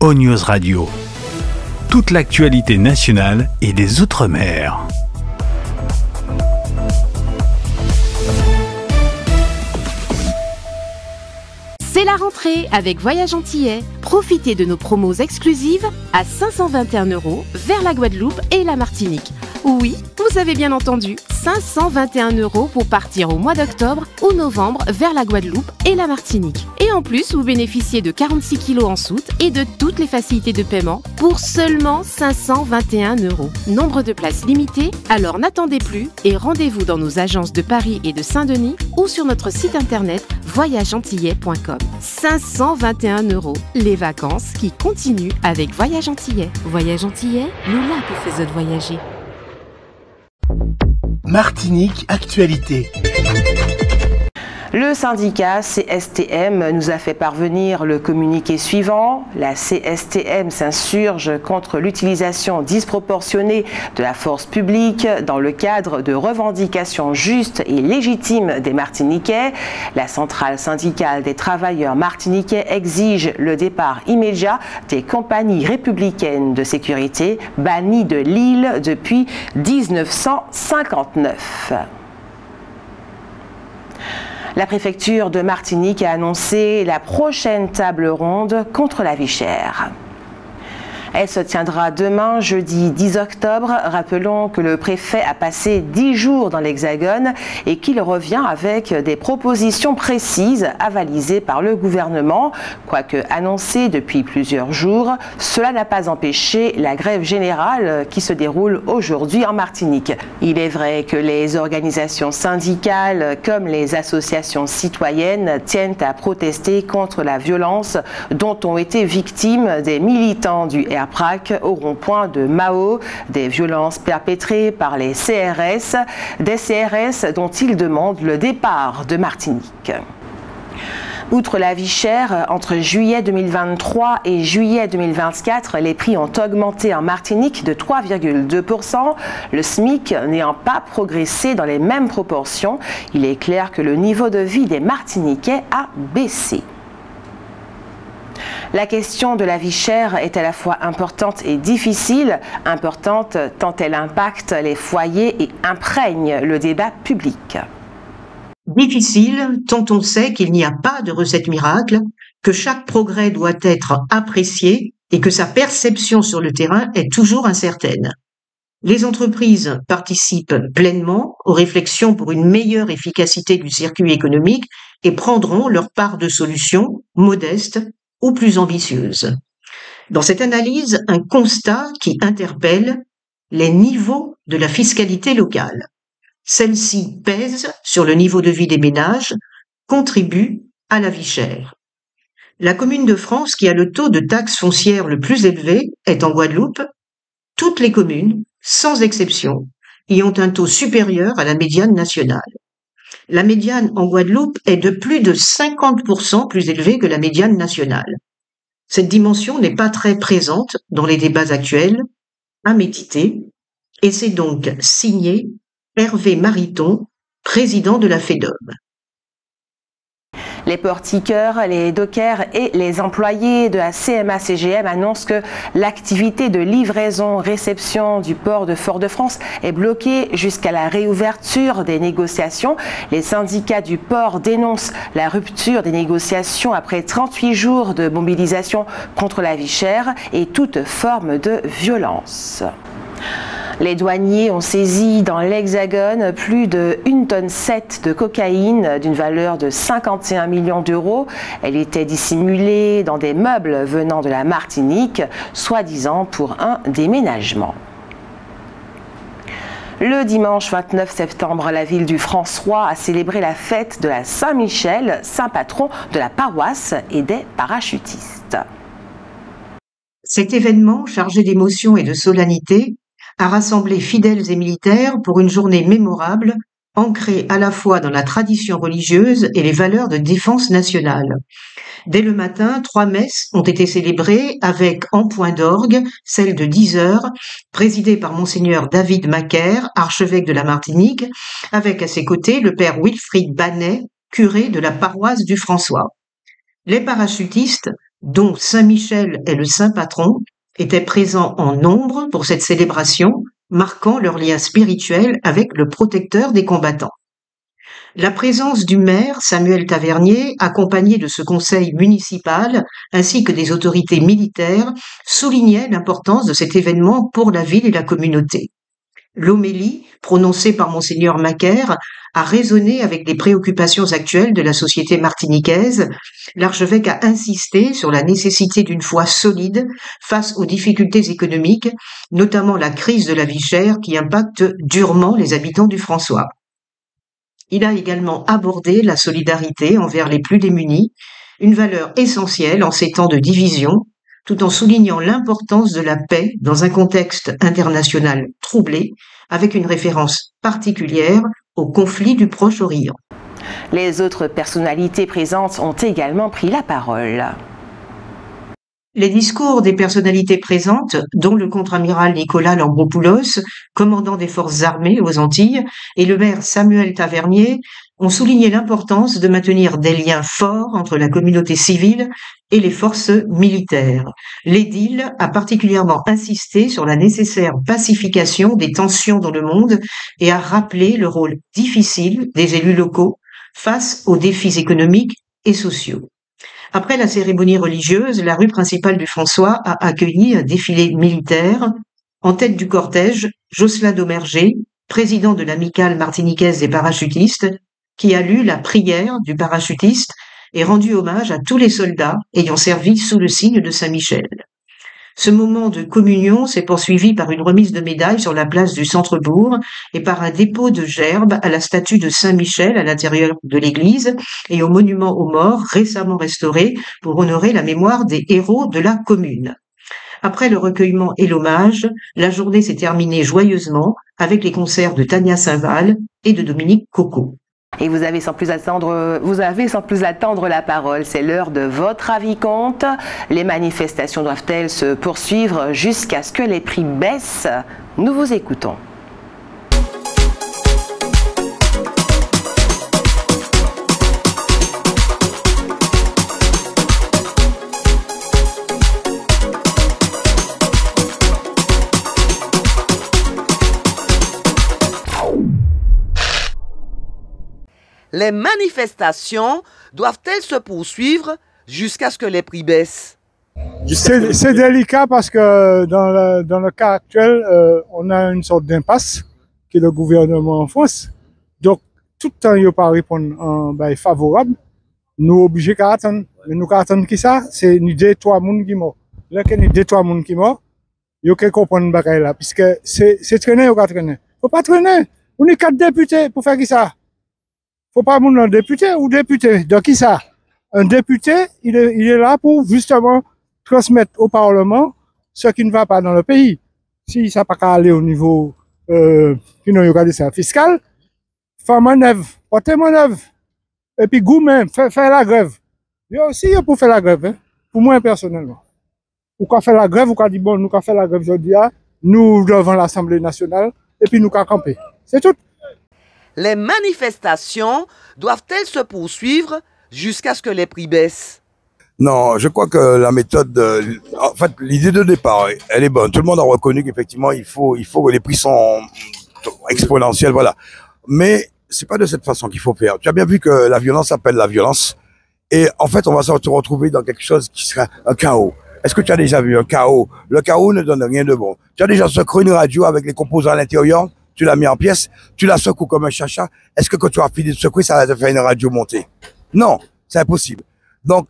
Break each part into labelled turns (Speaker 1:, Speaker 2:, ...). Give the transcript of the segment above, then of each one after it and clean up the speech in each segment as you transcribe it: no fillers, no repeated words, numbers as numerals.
Speaker 1: O-News Radio. Toute l'actualité nationale et des Outre-mer.
Speaker 2: C'est la rentrée avec Voyage Antillais. Profitez de nos promos exclusives à 521 € vers la Guadeloupe et la Martinique. Oui, vous avez bien entendu, 521 € pour partir au mois d'octobre ou novembre vers la Guadeloupe et la Martinique. Et en plus, vous bénéficiez de 46 kg en soute et de toutes les facilités de paiement pour seulement 521 €. Nombre de places limitées, alors n'attendez plus et rendez-vous dans nos agences de Paris et de Saint-Denis ou sur notre site internet voyageantillais.com. 521 €, les vacances qui continuent avec Voyage Antillais. Voyage Antillais, nous là qui faisons voyager.
Speaker 3: Martinique Actualité.
Speaker 4: Le syndicat CSTM nous a fait parvenir le communiqué suivant. La CSTM s'insurge contre l'utilisation disproportionnée de la force publique dans le cadre de revendications justes et légitimes des Martiniquais. La centrale syndicale des travailleurs martiniquais exige le départ immédiat des compagnies républicaines de sécurité bannies de l'île depuis 1959. La préfecture de Martinique a annoncé la prochaine table ronde contre la vie chère. Elle se tiendra demain, jeudi 10 octobre. Rappelons que le préfet a passé 10 jours dans l'Hexagone et qu'il revient avec des propositions précises avalisées par le gouvernement. Quoique annoncé depuis plusieurs jours, cela n'a pas empêché la grève générale qui se déroule aujourd'hui en Martinique. Il est vrai que les organisations syndicales comme les associations citoyennes tiennent à protester contre la violence dont ont été victimes des militants du RPRAC au rond-point de Mao, des violences perpétrées par les CRS, des CRS dont ils demandent le départ de Martinique. Outre la vie chère, entre juillet 2023 et juillet 2024, les prix ont augmenté en Martinique de 3,2%, le SMIC n'ayant pas progressé dans les mêmes proportions. Il est clair que le niveau de vie des Martiniquais a baissé. La question de la vie chère est à la fois importante et difficile, importante tant elle impacte les foyers et imprègne le débat public.
Speaker 5: Difficile tant on sait qu'il n'y a pas de recette miracle, que chaque progrès doit être apprécié et que sa perception sur le terrain est toujours incertaine. Les entreprises participent pleinement aux réflexions pour une meilleure efficacité du circuit économique et prendront leur part de solutions modestes ou plus ambitieuses. Dans cette analyse, un constat qui interpelle les niveaux de la fiscalité locale. Celle-ci pèse sur le niveau de vie des ménages, contribue à la vie chère. La commune de France qui a le taux de taxe foncière le plus élevé est en Guadeloupe. Toutes les communes, sans exception, y ont un taux supérieur à la médiane nationale. La médiane en Guadeloupe est de plus de 50% plus élevée que la médiane nationale. Cette dimension n'est pas très présente dans les débats actuels, à méditer, et c'est donc signé Hervé Mariton, président de la FEDOM.
Speaker 4: Les portiqueurs, les dockers et les employés de la CMA-CGM annoncent que l'activité de livraison-réception du port de Fort-de-France est bloquée jusqu'à la réouverture des négociations. Les syndicats du port dénoncent la rupture des négociations après 38 jours de mobilisation contre la vie chère et toute forme de violence. Les douaniers ont saisi dans l'Hexagone plus de 1,7 tonne de cocaïne d'une valeur de 51 millions €. Elle était dissimulée dans des meubles venant de la Martinique, soi-disant pour un déménagement. Le dimanche 29 septembre, la ville du François a célébré la fête de la Saint-Michel, saint patron de la paroisse et des parachutistes.
Speaker 5: Cet événement, chargé d'émotion et de solennité, a rassemblé fidèles et militaires pour une journée mémorable, ancrée à la fois dans la tradition religieuse et les valeurs de défense nationale. Dès le matin, 3 messes ont été célébrées avec, en point d'orgue, celle de 10 heures, présidée par Monseigneur David Macaire, archevêque de la Martinique, avec à ses côtés le père Wilfried Banet, curé de la paroisse du François. Les parachutistes dont Saint-Michel est le saint patron, étaient présents en nombre pour cette célébration, marquant leur lien spirituel avec le protecteur des combattants. La présence du maire Samuel Tavernier, accompagné de ce conseil municipal ainsi que des autorités militaires, soulignait l'importance de cet événement pour la ville et la communauté. L'homélie, prononcée par Monseigneur Macaire, a résonné avec les préoccupations actuelles de la société martiniquaise. L'archevêque a insisté sur la nécessité d'une foi solide face aux difficultés économiques, notamment la crise de la vie chère qui impacte durement les habitants du François. Il a également abordé la solidarité envers les plus démunis, une valeur essentielle en ces temps de division, tout en soulignant l'importance de la paix dans un contexte international troublé, avec une référence particulière au conflit du Proche-Orient.
Speaker 4: Les autres personnalités présentes ont également pris la parole.
Speaker 5: Les discours des personnalités présentes, dont le contre-amiral Nicolas Lambropoulos, commandant des forces armées aux Antilles, et le maire Samuel Tavernier, ont souligné l'importance de maintenir des liens forts entre la communauté civile et les forces militaires. L'édile a particulièrement insisté sur la nécessaire pacification des tensions dans le monde et a rappelé le rôle difficile des élus locaux face aux défis économiques et sociaux. Après la cérémonie religieuse, la rue principale du François a accueilli un défilé militaire. En tête du cortège, Jocelyn Domerger, président de l'amicale martiniquaise des parachutistes, qui a lu la prière du parachutiste et rendu hommage à tous les soldats ayant servi sous le signe de Saint-Michel. Ce moment de communion s'est poursuivi par une remise de médailles sur la place du centre-bourg et par un dépôt de gerbes à la statue de Saint-Michel à l'intérieur de l'église et au monument aux morts récemment restauré pour honorer la mémoire des héros de la commune. Après le recueillement et l'hommage, la journée s'est terminée joyeusement avec les concerts de Tania Saint-Val et de Dominique Coco.
Speaker 4: Et vous avez sans plus attendre la parole. C'est l'heure de votre avis compte. Les manifestations doivent-elles se poursuivre jusqu'à ce que les prix baissent? Nous vous écoutons.
Speaker 6: Les manifestations doivent-elles se poursuivre jusqu'à ce que les prix baissent?
Speaker 7: C'est délicat parce que dans le cas actuel, on a une sorte d'impasse qui est le gouvernement en France. Donc, tout le temps, il n'y a pas répondre en favorable. Nous obligés qu'à attendre. Mais nous attendre qui ça? C'est ni 2-3 personnes qui morts. Là, qu'il y a 2-3 personnes qui morts, il y a comprendre bagaille là. Puisque c'est traîner ou pas traîner. Faut pas traîner. On est 4 députés pour faire qui ça? Faut pas un député ou député. Donc, qui ça? Un député, il est là pour justement transmettre au Parlement ce qui ne va pas dans le pays. Si ça n'a pas qu'à aller au niveau, fiscal, faire manœuvre, porter manœuvre. Et puis, goût-même, faire la grève. Il y a aussi pour faire la grève, hein, pour moi personnellement. Ou qu'on fait la grève, ou qu'on dit bon, nous qu'on fait la grève aujourd'hui, nous devant l'Assemblée nationale, et puis nous qu'on camper. C'est tout.
Speaker 6: Les manifestations doivent-elles se poursuivre jusqu'à ce que les prix baissent?
Speaker 8: Non, je crois que la méthode, en fait, l'idée de départ, elle est bonne. Tout le monde a reconnu qu'effectivement, il faut que les prix sont exponentiels, voilà. Mais c'est pas de cette façon qu'il faut faire. Tu as bien vu que la violence appelle la violence. Et en fait, on va se retrouver dans quelque chose qui sera un chaos. Est-ce que tu as déjà vu un chaos? Le chaos ne donne rien de bon. Tu as déjà secoué une radio avec les composants à l'intérieur? Tu l'as mis en pièces, tu la secoues comme un chacha. Est-ce que quand tu as fini de secouer, ça va te faire une radio montée? Non, c'est impossible. Donc,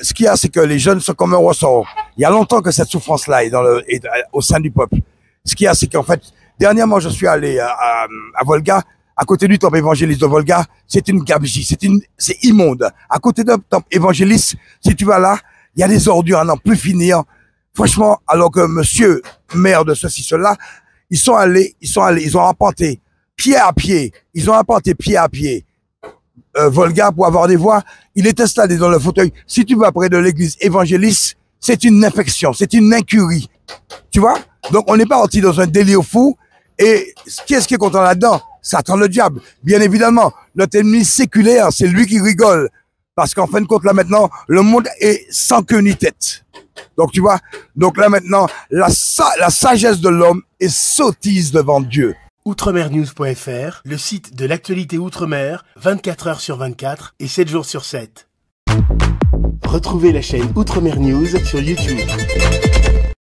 Speaker 8: ce qu'il y a, c'est que les jeunes sont comme un ressort. Il y a longtemps que cette souffrance-là est au sein du peuple. Ce qu'il y a, c'est qu'en fait, dernièrement, je suis allé à Volga, à côté du temple évangéliste de Volga. C'est une gabegie, c'est immonde. À côté d'un temple évangéliste, si tu vas là, il y a des ordures à n'en plus finir. Franchement, alors que monsieur maire de ceci, cela, ils ont arpenté pied à pied. Ils ont arpenté pied à pied. Volga pour avoir des voix. Il est installé dans le fauteuil. Si tu vas près de l'église évangéliste, c'est une infection, c'est une incurie. Tu vois? Donc on n'est pas parti dans un délire fou. Et qui est-ce qui est content là-dedans? Satan le diable. Bien évidemment, notre ennemi séculaire, c'est lui qui rigole. Parce qu'en fin de compte, là maintenant, le monde est sans queue ni tête. Donc tu vois, donc là maintenant, la sagesse de l'homme est sottise devant Dieu.
Speaker 3: Outremernews.fr, le site de l'actualité Outre-mer, 24 heures sur 24 et 7 jours sur 7. Retrouvez la chaîne Outremer News sur YouTube.